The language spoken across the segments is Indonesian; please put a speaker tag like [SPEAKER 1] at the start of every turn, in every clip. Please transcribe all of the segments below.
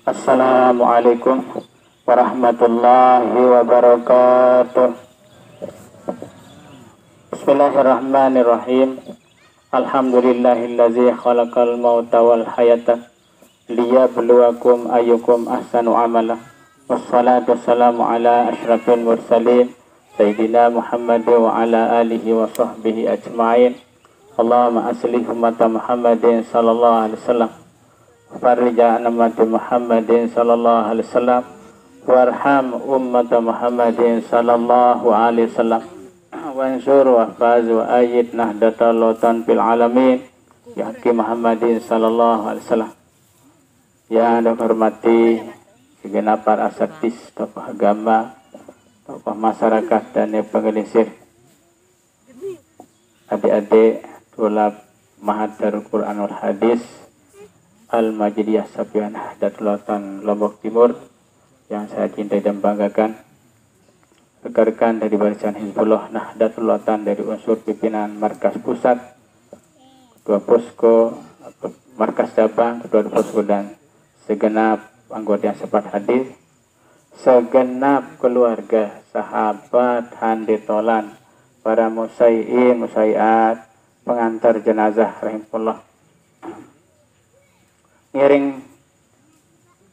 [SPEAKER 1] Assalamualaikum warahmatullahi wabarakatuh. Bismillahirrahmanirrahim. Alhamdulillahillazi khalaqal mauta wal hayata liyabluwakum ayyukum ahsanu amala. Wassalatu wassalamu ala asyrafil mursalin Sayyidina Muhammad wa ala alihi wa sahbihi ajma'in. Allahumma aslih ummata Muhammadin sallallahu alaihi wasallam, farija ummati Muhammadin sallallahu alaihi wasallam, warham ummata Muhammadin sallallahu alaihi wasallam, wansur wa faz wa ayyid nahdatal lautan fil alamin ya hakim Muhammadin sallallahu alaihi wasallam. Yang dihormati segenap para asatidz, tokoh agama, tokoh masyarakat dan pengelisir, adik-adik tulab Ma'had Darul Quranul Hadis Al-Majidiyah Sapian Nahdlatul Lautan Lombok Timur yang saya cintai dan banggakan, rekan-rekan dari barisan Hizbullah Nahdlatul Lautan dari unsur pimpinan markas pusat, ketua posko, markas cabang, ketua posko dan segenap anggota yang sempat hadir, segenap keluarga, sahabat, handitolan, para musai'in, musai'at, pengantar jenazah rahimahullah. Ngiring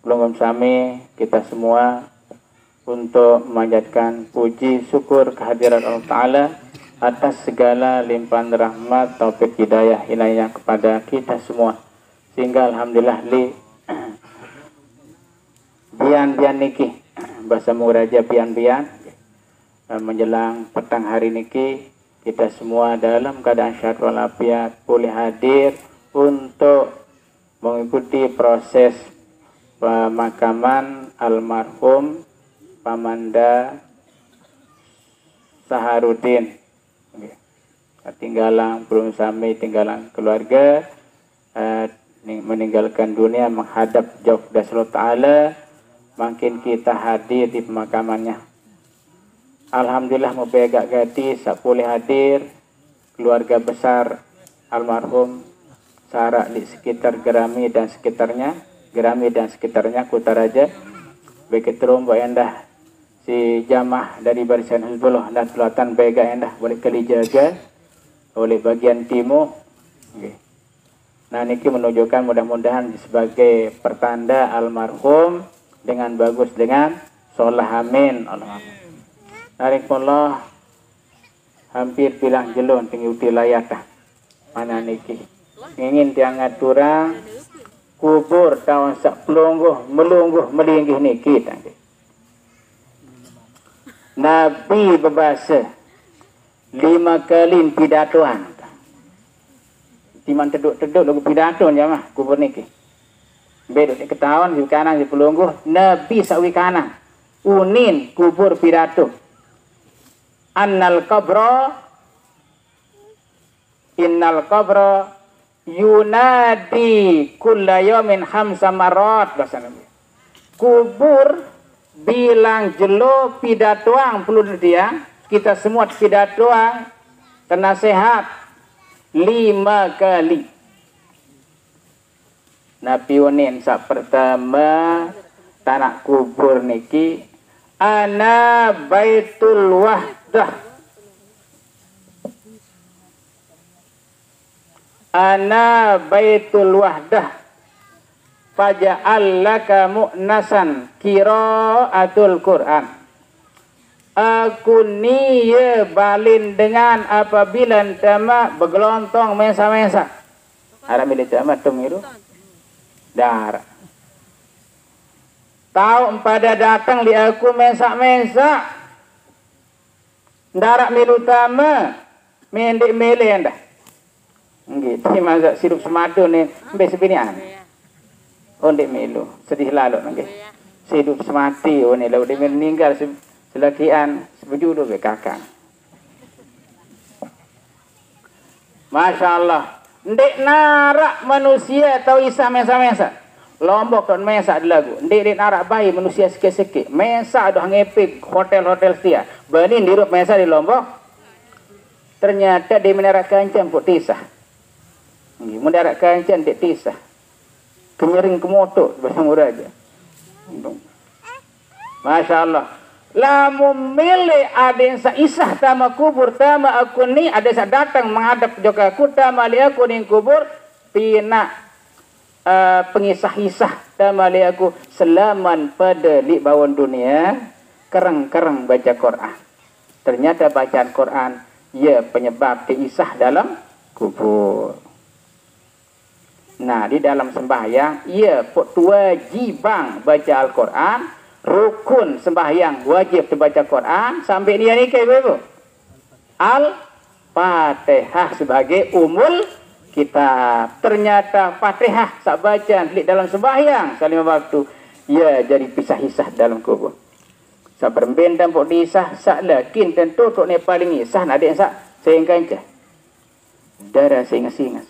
[SPEAKER 1] belum sami kita semua untuk memanjatkan puji syukur kehadiran Allah Ta'ala atas segala limpahan rahmat, taufik, hidayah, inayah kepada kita semua, sehingga alhamdulillah bian niki bahasa muraja bian menjelang petang hari niki kita semua dalam keadaan sehat walafiat boleh hadir untuk mengikuti proses pemakaman almarhum Pamanda Saharudin. Tinggalan belum sampai tinggalan keluarga, meninggalkan dunia menghadap jauh dari Allah Ta'ala. Makin kita hadir di pemakamannya, alhamdulillah mau begak gati boleh hadir keluarga besar almarhum Sarak di sekitar Gerami dan sekitarnya Kutaraja, begitu Mbak Endah si jamaah dari barisan Hizbullah dan Selatan bega Endah boleh kelijaga oleh bagian timur. Nah niki menunjukkan mudah-mudahan sebagai pertanda almarhum dengan bagus dengan sholah amin. Alhamdulillah hampir bilang jelon tinggi wilayah dah mana niki ingin diangkat turang kubur tahun sak pelungguh melungguh melinggih niki tadi. Nabi berbahasa 5 kali pidatoan. Timan teduk-teduk lagu pidato jamah kubur niki. Beduk di ketahuan di kanan di pelungguh Nabi sawi kanan unin kubur pidato. Innal qabra yunadi kulla yawmin khamsa marat bahasa Nabi. Kubur bilang jelo pidatoang perlu dia kita semua pidatoang kena sehat 5 kali. Nabi unin sak pertama tanah kubur niki ana baitul wahdah, ana baitul wahdah faja'al laka mu'nasan qiraatul Quran. Aku niye balin dengan apabila tama bergelontong mesa-mesa. Ada milik tama tumiru darah. Tahu pada datang li aku mesa-mesa darak milu tama mendek mele dah. Gitu, masa sirup semadu ni sampai sebinian. Ondek milu sedih lalu nggih. Sirup semati oni lalu dia meninggal selakian sebejudu be kakang. Masya Allah. Ndek narak manusia tahu isa mesa-mesa. Lombok dan mesa lagu. Ndek narak bayi manusia sikit-sikit. Mesa dah ngepik hotel-hotel setia. Benin dirup mesa di Lombok. Ternyata dia menarak kancam put tisah. Mendarat kancam dek tisah. Kenyering kemotok bahasa muraja.
[SPEAKER 2] Masya Allah. Lamun milih ada yang isah tama kubur tama aku ni ada yang datang menghadap juga aku tama li aku ni kubur pina pengisah-isah tama li aku selaman pada li bawon dunia kereng-kereng baca Quran. Ternyata bacaan Quran ya penyebab diisah dalam kubur. Nah, di dalam sembahyang ya kewajiban baca Al-Quran. Rukun sembahyang wajib dibaca Quran sampai dia nikah ibu. Al-Fatihah sebagai umul kitab. Ternyata Fatihah sak baca dalam sembahyang salimah waktu ya jadi pisah-isah dalam kubur. Sak berbendam pok diisah sak lakin tentu tok ne paling isah ada yang sak sehingga aja. Darah singas-singas.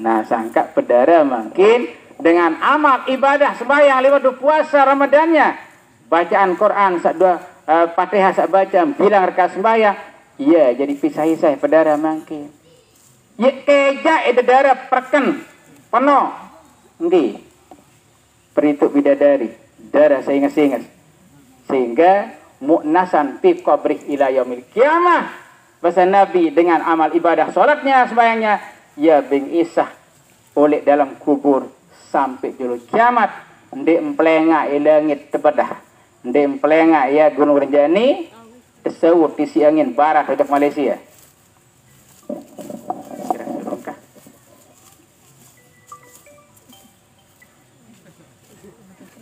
[SPEAKER 2] Nah, sangka pedara mungkin dengan amal ibadah sembahyang lewat puasa Ramadannya bacaan Quran sak dua Fatihah sak baca bilang rakaat sembahyang iya jadi pisah-isah pedara mangkin ya keja itu darah perken penuh ndi perituk bidadari darah seingas-ingas sehingga mu'nasan fi qabrih ila yaumil kiamah bahasa Nabi dengan amal ibadah salatnya sembahyangnya ya bing isah oleh dalam kubur sampai julu kiamat. Ndek emplenga langit tebedah. Ndek emplenga ya Gunung Rinjani tersewut isi angin barat untuk Malaysia.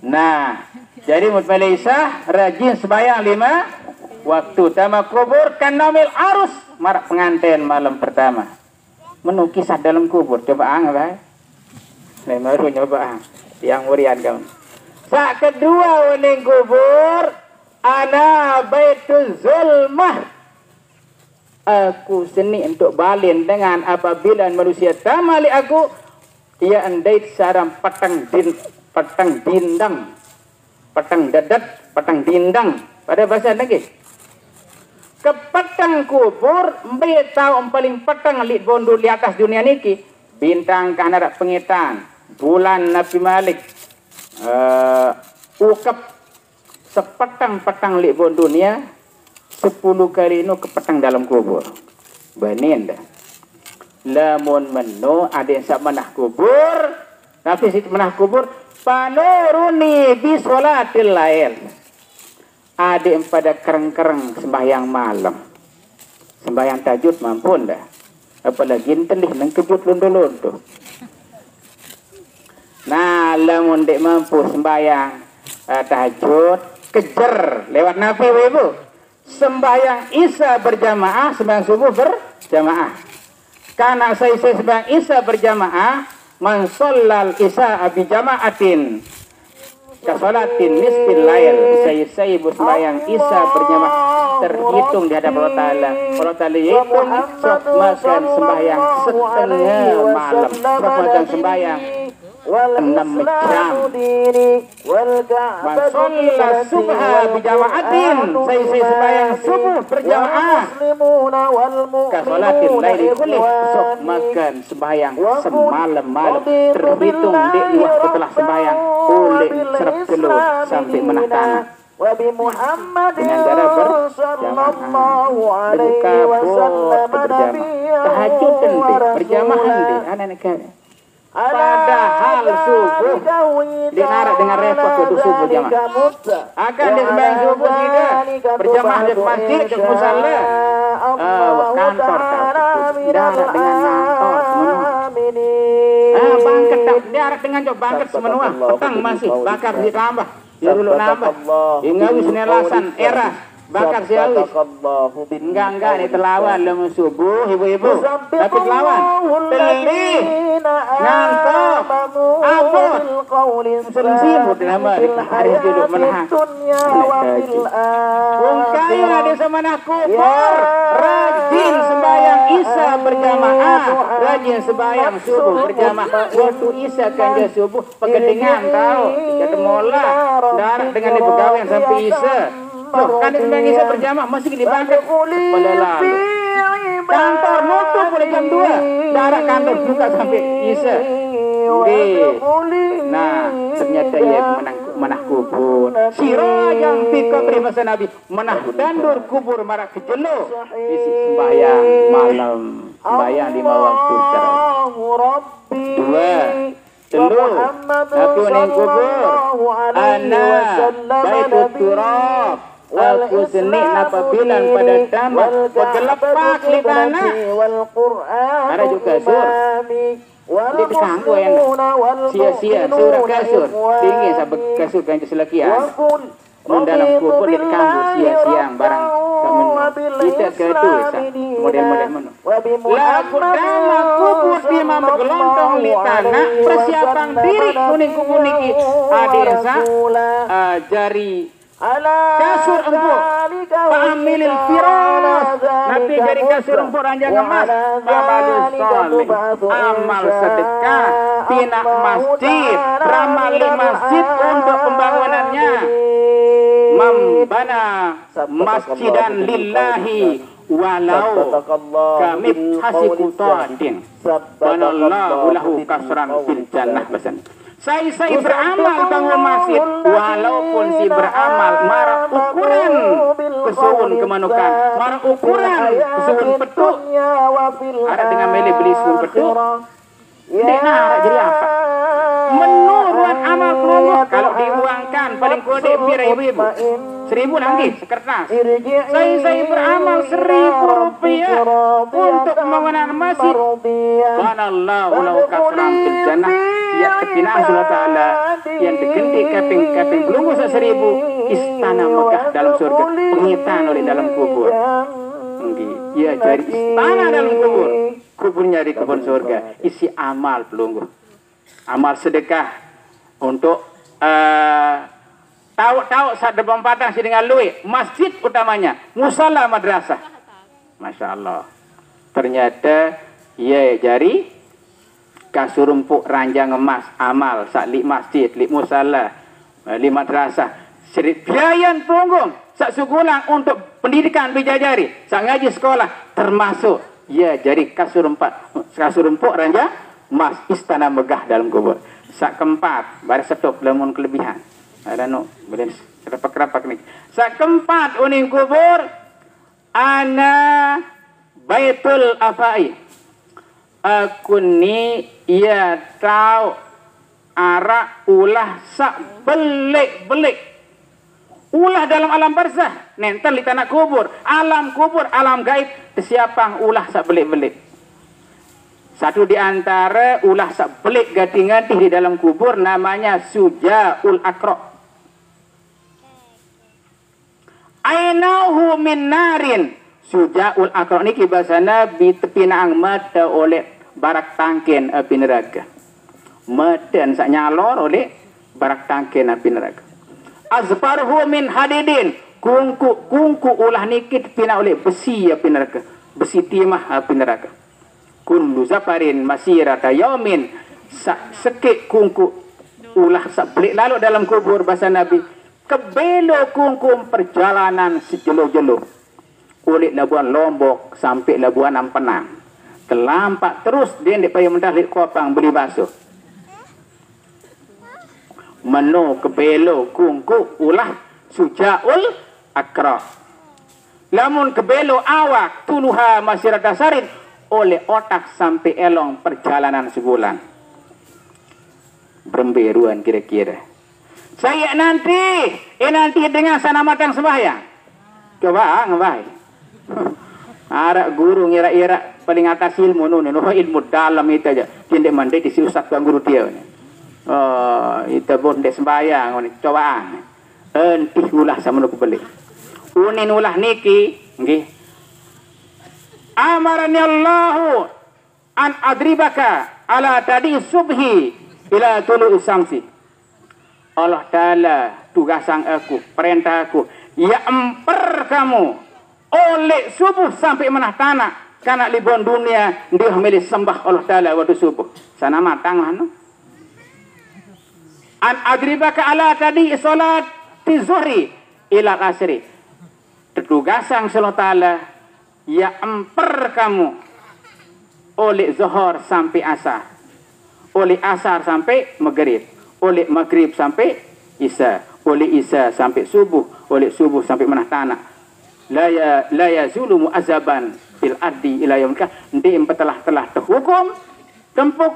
[SPEAKER 2] Nah, jadi Malaysia rajin sembahyang 5 waktu tama kubur kan nomil arus marak pengantin malam pertama. Menu kisah dalam kubur coba anggap Nah, baru nyoba yang murian kamu. Sak kedua wening kubur ana baitul zulmah. Aku seni untuk balin dengan apabila manusia tamali aku ia andai sarang petang dindang. Petang dadat, petang dindang pada bahasa lagi. Kepetang kubur mbe tahu paling petang lit bondo di atas dunia niki bintang kan ada pengitan. Bulan Nabi Malik ukap sepetang-petang libon dunia 10 kali nu kepetang dalam kubur banin dah lamun menu ada yang sama menah kubur tapi si menah kubur panuruni bi sholatil lail ada yang pada kereng-kereng sembahyang malam sembahyang tahajud mampun dah apalagi telih nang kejut londo-londo. Nah, lamun dek mampu sembahyang tahajud kejer lewat nafi ibu. Sembahyang isya berjamaah, sembahyang subuh berjamaah. Karena saya sembahyang isya berjamaah, man shallal isya bi jamaatin ka sholatin nisfil lail. Saya sembahyang isya berjamaah terhitung di hadapan Allah Taala. Allah Taala hitung sok makan sembahyang setengah malam, sok makan sembahyang 6 jam. Masalah subha bijamaatin. Saya sembahyang subuh berjamaah. Kasolatin laili kulli. Sok makan sembahyang semalam-malam. Terhitung di setelah sembahyang oleh serap telur sampai menah tanah. Dengan cara berjamaah. Buka buat berjamaah. Tahajud berjamaah di anak-anak kalian. Padahal subuh dinarak dengan repot waktu subuh jamaah. Akan di sembahyang subuh juga berjamaah di masjid di musala. Kantor darat dengan kantor semua. Bangket tak darat dengan jok bangket semua. Petang masih bakar ditambah. Ya dulu nambah. Hingga wis nelasan era bakar siawis. Enggak ini telawan lemu subuh ibu-ibu. Tapi telawan telih ngantok abot simut nama hari duduk menang kaya ada semana kubur rajin sembahyang isya berjamaah rajin sembahyang subuh berjamaah waktu isya kanjah subuh pegedengan tahu kata mola darat dengan pegawai sampai isya kan sembahyang isya berjamaah masih dibangkit pada lalu kantor nutup mulai jam 2 darat kantor buka sampai isya nah ternyata ia menang manah kubur. Sirajang fi qabri masa Nabi manah tandur kubur marak kejelo isi sembahyang malam, sembahyang 5 waktu secara. 2 telu aku ning kubur ana baitul turab aku senik napabilan pada damat pegelepak li tanah ada juga sur di tekangku yang sia-sia surah kasur dingin sampai kasur kan keselakian mun dalam kubur di tekangku sia-sia barang kita kedua model-model mana lagu dalam kubur dia bergelontong di tanah persiapan diri kuning kubur niki adesa jari kasur empuk Fa'amilil firas Nabi dari kasur empuk ranjang emas Babadul salih amal sedekah tina masjid ramali masjid untuk pembangunannya membana masjidan lillahi walau kami hasikutadin banallahu lahu kasran fil jannah basan saya beramal bangun masjid walaupun si beramal marah ukuran kesuwun kemanukan marah ukuran kesuwun petuk ada dengan mele beli kesuwun petuk dia nak jadi apa menurut amal keluarga kalau diuangkan paling kode ibu 1.000 lagi sekertas saya beramal 1.000 rupiah untuk pembangunan masjid banallahu lahu kasran fil jannah ya kepina Allah Ta'ala yang digenti kaping belum usah 1.000 istana Mekah dalam surga pengitan oleh dalam kubur ya jadi istana dalam kubur kuburnya di kebun surga isi amal pelunggu amal sedekah untuk tahu saat depan patang si dengan lui masjid utamanya musala madrasah Masya Allah ternyata ya jari kasur empuk ranjang emas amal sak li masjid li musala li madrasah sedikit biaya punggung sak sugulang untuk pendidikan bijajari sak ngaji sekolah termasuk ya jadi kasur empuk ranjang emas istana megah dalam kubur sak keempat baris stop lamun kelebihan ada no boleh kerapak nih sak keempat uning kubur ana baitul afai aku ni ia tahu arak ulah sak belik ulah dalam alam barzah nentel di tanah kubur alam gaib kesiapang ulah sak belik satu di antara ulah sak belik gading-gading di dalam kubur namanya sujaul akro ainahu min narin sujaul akro niki bahasana bi tepi naang mata oleh barak tangken api neraka meden sak nyalor oleh barak tangken api neraka azbarhu min hadidin kungku ulah niki tepi oleh besi api neraka besi timah api neraka kullu zafarin masirata yaumin sekik kungku ulah sak belik lalu dalam kubur bahasa Nabi kebelo kungkum perjalanan sejelo-jelo kulit Labuan Lombok sampai Labuan Ampenang terlampak terus dia ndek payah mendalik kopang beli bakso menu kebelo kungku ulah sujaul akra lamun kebelo awak tuluha masirata sarin oleh otak sampai elong perjalanan sebulan beremberuan kira-kira saya nanti dengan sana matang sembahyang coba ngebai arak guru ngira-ira paling atas ilmu ilmu dalam itu aja tidak mandi disiusap ke guru dia itu pun dek sembahyang cobaan entih ulah sama lu beli unin ulah niki nggih amarani Allahu an adribaka ala tadi subhi ila tulu samsi Allah Ta'ala tugasan aku perintah aku ya emper kamu oleh subuh sampai menah tanah karena libon dunia dia milih sembah Allah Ta'ala waktu subuh sana matang lah no? An adribaka ala tadi salat zuhri ila asri tugasan Allah Ta'ala ya emper kamu oleh zuhur sampai asar oleh asar sampai maghrib oleh maghrib sampai Isa, oleh Isa sampai subuh, oleh subuh sampai menah tanah. La yazulu mu'azaban fil ardi ila yaumil qiyamah. Ndim telah terhukum tempuk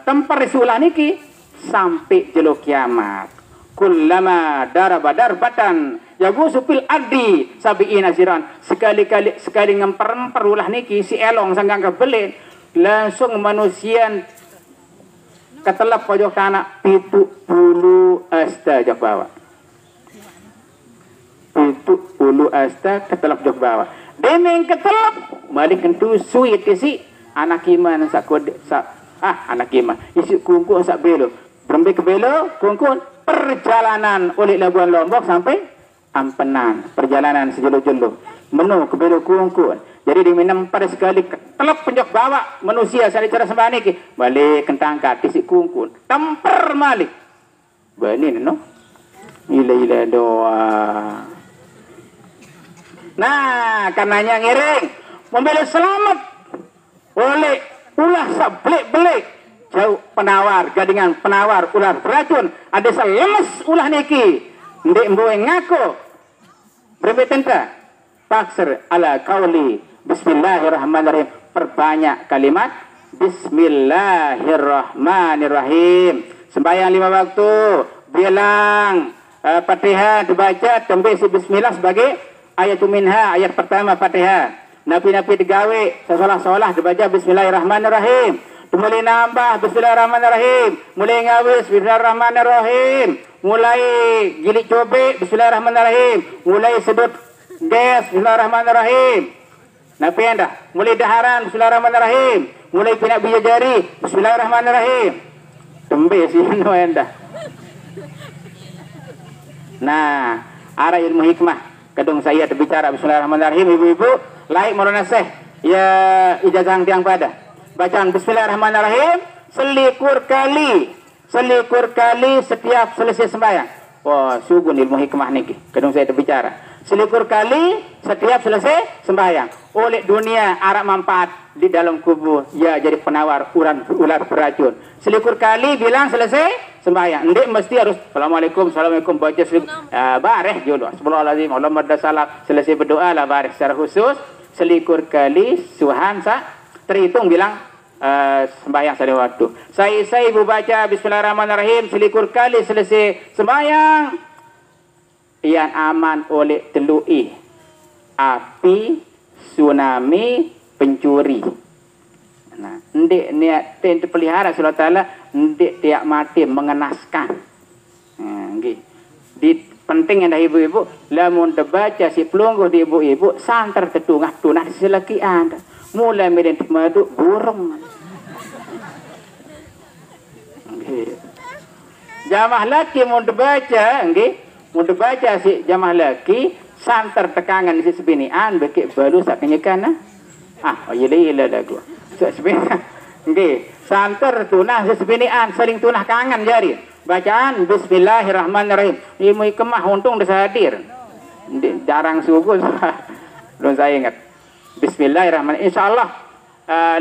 [SPEAKER 2] tempar risulah niki sampai jelo kiamat. Kullama daraba darbatan yagusu fil ardi sabiina ziran. Sekali ngemper ulah niki si elong sanggang kebelit langsung manusia ketelap pojok tanah 70 asta jok bawah. 70 asta ketelap jok bawah. Demeng ketelap balik kentu suit si anak iman sak kode sak anak iman isi kungkung sak belo berembe ke belo kungkung perjalanan oleh Labuan Lombok sampai Ampenan, perjalanan sejelo-jelo menu ke belo kungkung. Jadi diminum pada sekali telap penjok bawa manusia saya cara sembah niki balik kentangkat isi kungkung temper malik bani no ila doa. Nah karenanya ngiring membela selamat oleh ulah sak belik-belik jauh penawar gadingan penawar ular beracun ada selemes ulah niki ndek mboe ngako berbetenta taksir ala kauli bismillahirrahmanirrahim. Perbanyak kalimat bismillahirrahmanirrahim. Sembahyang 5 waktu bilang Fatihah dibaca tembe si bismillah sebagai ayat minha, ayat pertama Fatihah. Nabi-nabi digawe sesolah-solah dibaca bismillahirrahmanirrahim. Mulai nambah bismillahirrahmanirrahim. Mulai ngawis bismillahirrahmanirrahim. Mulai gilik cobek bismillahirrahmanirrahim. Mulai sedut gas bismillahirrahmanirrahim. Nabi anda mulai daharan bismillahirrahmanirrahim. Mulai pinak biji jari bismillahirrahmanirrahim. Tembe sih no anda. Nah, arah ilmu hikmah kadung saya berbicara bismillahirrahmanirrahim. Ibu-ibu laik marona seh ya ijazah tiang pada bacaan bismillahirrahmanirrahim selikur kali setiap selesai sembahyang. Wah, sugun ilmu hikmah niki kadung saya berbicara selikur kali setiap selesai sembahyang. Oleh dunia arak manfaat di dalam kubur ya jadi penawar ular beracun. Selikur kali bilang selesai sembahyang. Ndek mesti harus assalamualaikum baca bareh jodoh astagfirullahaladzim Allahumma salaf selesai berdoa lah bareh secara khusus selikur kali suhan sa terhitung bilang sembahyang satu waktu. Saya ibu baca bismillahirrahmanirrahim selikur kali selesai sembahyang. Yang aman oleh telui api, tsunami, pencuri. Nah, ndek niat ten pelihara Allah Taala ndek tiak mati mengenaskan. Nggih. Di penting anda ibu-ibu lamun terbaca si pelungguh di ibu-ibu santer tetungah tunah selaki anda. Mulai meden madu burung. Nggih. Jamaah laki mau terbaca nggih. Untuk baca si jamaah laki santer tekangan si sebinian bekik balu sak kenyekan ila lagu sebinian nggih santer tunah si sebinian saling tunah kangen jari bacaan bismillahirrahmanirrahim. Ilmu hikmah untung dah hadir jarang subuh belum saya ingat bismillahirrahmanirrahim. Insyaallah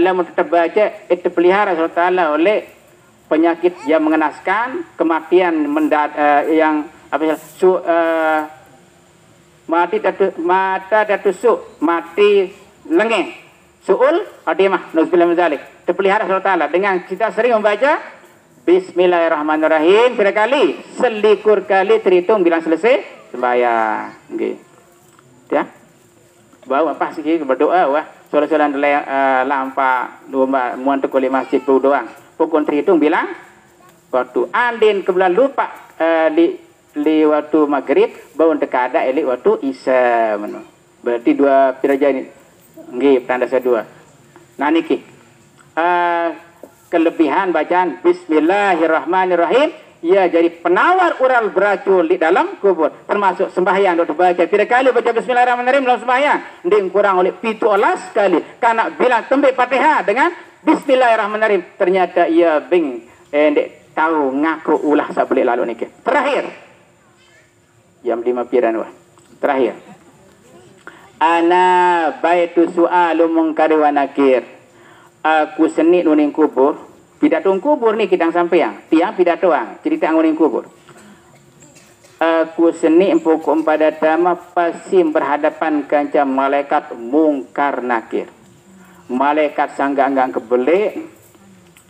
[SPEAKER 2] lamun tetap baca itu pelihara Allah Taala oleh penyakit yang mengenaskan kematian yang mata datusuk mati lengeng suul adimah nauzubillah min zalik terpelihara Allah Taala dengan kita sering membaca bismillahirrahmanirrahim kali selikur kali terhitung bilang selesai sembahyang nggih ya bawa pas iki berdoa wah solat-solat lampa lumba muan tekoli masjid doang pokon terhitung bilang waktu andin kebelah lupa li waktu maghrib bau dekada elik waktu isya menu. Berarti dua piraja ini. Nggih, tanda saya dua. Nah niki. Kelebihan bacaan bismillahirrahmanirrahim ya jadi penawar ural beracun di dalam kubur. Termasuk sembahyang dok baca. Tiga kali baca bismillahirrahmanirrahim dalam sembahyang. Nding kurang oleh 17 kali. Karena bilang tembe Fatihah dengan bismillahirrahmanirrahim. Ternyata ia ndek tahu ngaku ulah sak belik lalu niki. Terakhir jam 5 piran wah. Terakhir. Ana baitu su'alu mungkari wa nakir. Aku seni nuning kubur. Pidato kubur nih kita sampeang. Tiang pidatoang cerita nguning kubur. aku seni pokok pada dama pasti berhadapan kanca malaikat mungkar nakir. Malaikat sangga-anggang kebelik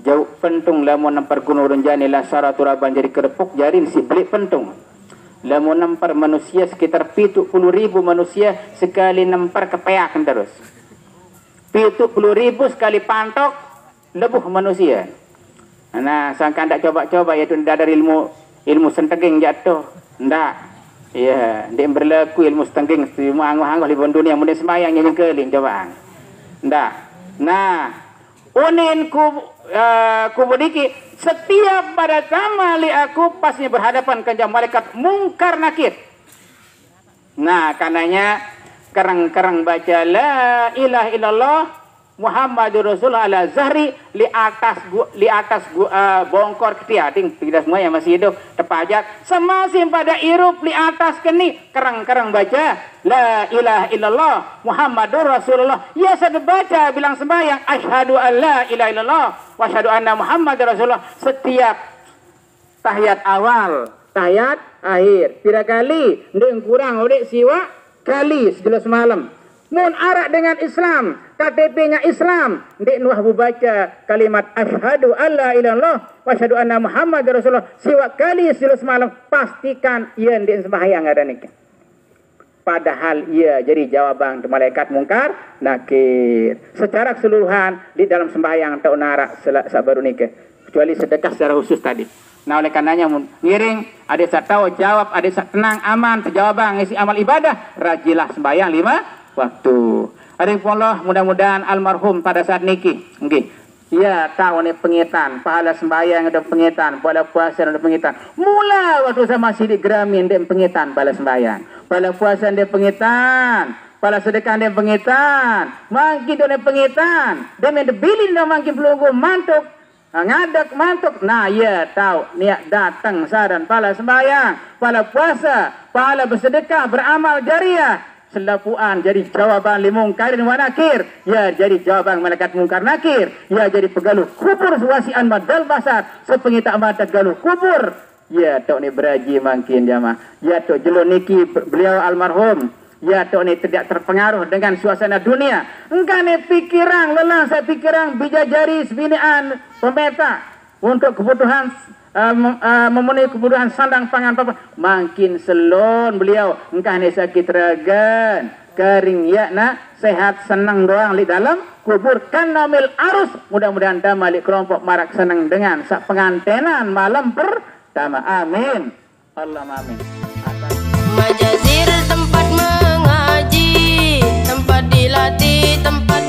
[SPEAKER 2] jauh pentung lamun nampar gunung renjani lah saraturaban jadi kerepuk jarin si belik pentung. Lamun nampar manusia sekitar 70.000 manusia sekali nampar kepeakan terus. 70.000 sekali pantok lebuh manusia. Nah, sangka ndak coba-coba yaitu ndak dari ilmu senteging jatuh. Ndak. Ya, ndak berlaku ilmu senteging cuma angguh-angguh di dunia mun semayang nyanyi keling coba. Ndak. Nah, unin ku bodiki setiap pada kamali aku pasnya berhadapan kanjeng malaikat mungkar nakir. Nah, karenanya kerang-kerang baca la ilaha illallah Muhammadur Rasulullah ala zahri li atas bongkor ketia ting tidak semua yang masih hidup terpajak semasim pada irup li atas keni kerang-kerang baca la ilaha illallah Muhammadur Rasulullah ya sedang baca bilang sembahyang asyhadu an la ilaha illallah wa asyhadu anna Muhammadur Rasulullah setiap tahiyat awal tahiyat akhir pira kali ndeng kurang odek siwa kali sejelas malam mun arak dengan Islam, KTP-nya Islam, ndek nuah baca kalimat asyhadu alla ilallah wa asyhadu anna Muhammadar Rasulullah siwa kali silus malam pastikan ia ndek sembahyang ada nikah. Padahal ia jadi jawaban malaikat mungkar nakir. Secara keseluruhan di dalam sembahyang tau narak sabaru nikah kecuali sedekah secara khusus tadi. Nah oleh karenanya ngiring ada sak tahu jawab ada sak tenang aman terjawab ngisi amal ibadah rajilah sembahyang 5 waktu. Hari Allah mudah-mudahan almarhum pada saat niki, nggih. Ya tahu nih pengitan, pahala sembahyang ada pengitan, pahala puasa ada pengitan. Mula waktu sama masih di Gramin dia pengitan pahala sembahyang, pahala puasa dia pengitan, pahala sedekah dia pengitan, mangkin dia pengitan. Dia main debilin dia mangkin pelunggu mantuk, ngadak mantuk. Nah ya tahu niat datang saran pahala sembahyang, pahala puasa, pahala bersedekah, beramal jariah. Selapuan jadi jawaban limungkar dan nakir ya jadi jawaban malaikat mungkar nakir ya jadi pegaluh kubur wasian madal basar sepengita mata galuh kubur ya tok ni beraji mangkin jamaah ya tok jelo niki beliau almarhum ya tok ni tidak terpengaruh dengan suasana dunia engkau ni pikiran lelang saya pikiran bijajari sebinian pemerintah untuk kebutuhan memenuhi kebutuhan sandang pangan papa makin selon beliau engkau ni sakit ragan kering ya nak sehat senang doang di dalam kubur kan namil arus mudah-mudahan damai kelompok marak senang dengan sak pengantenan malam pertama amin Allahumma amin.
[SPEAKER 3] Majazir tempat mengaji tempat dilatih tempat